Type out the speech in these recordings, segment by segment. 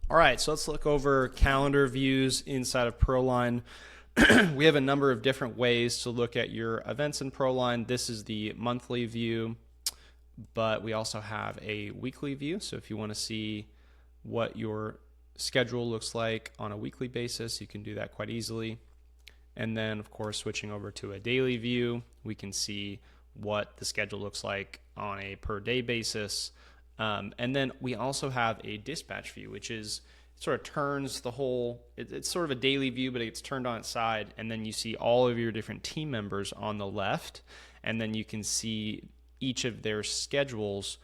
All right, so let's look over calendar views inside of ProLine. We have a number of different ways to look at your events in ProLine. This is the monthly view, but we also have a weekly view. So if you want to see what your schedule looks like on a weekly basis, you can do that quite easily. And then, of course, switching over to a daily view, we can see what the schedule looks like on a per day basis. And then we also have a dispatch view, which is sort of turns the whole, it's sort of a daily view, but it's turned on its side. And then you see all of your different team members on the left. And then you can see each of their schedules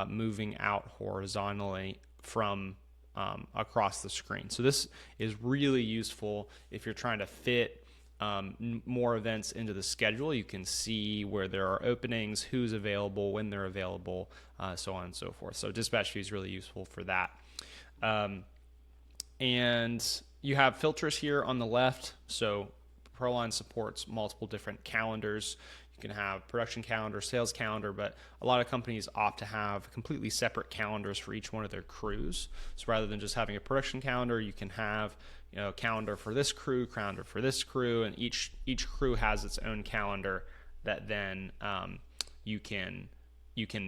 moving out horizontally from across the screen. So this is really useful if you're trying to fit more events into the schedule. You can see where there are openings, who's available, when they're available, so on and so forth. So dispatch view is really useful for that. And you have filters here on the left. So ProLine supports multiple different calendars. You can have production calendar, sales calendar, but a lot of companies opt to have completely separate calendars for each one of their crews. So rather than just having a production calendar, you can have calendar for this crew, calendar for this crew, and each crew has its own calendar that then you can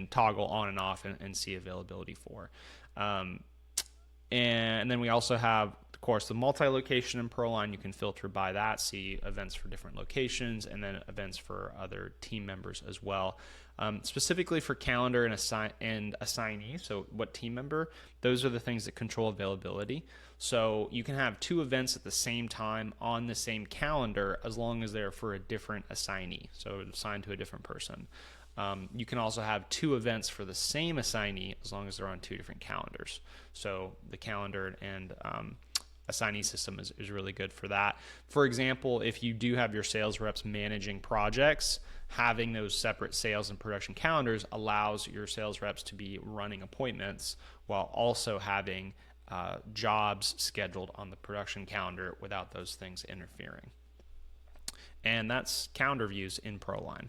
toggle on and off and see availability for. And then we also have, of course, the multi-location in ProLine. You can filter by that, see events for different locations, and then events for other team members as well. Specifically for calendar and assignee, so what team member, those are the things that control availability. So you can have two events at the same time on the same calendar as long as they're for a different assignee, so assigned to a different person. You can also have two events for the same assignee as long as they're on two different calendars. So the calendar and assignee system is really good for that. For example, if you do have your sales reps managing projects, having those separate sales and production calendars allows your sales reps to be running appointments while also having jobs scheduled on the production calendar without those things interfering. And that's calendar views in ProLine.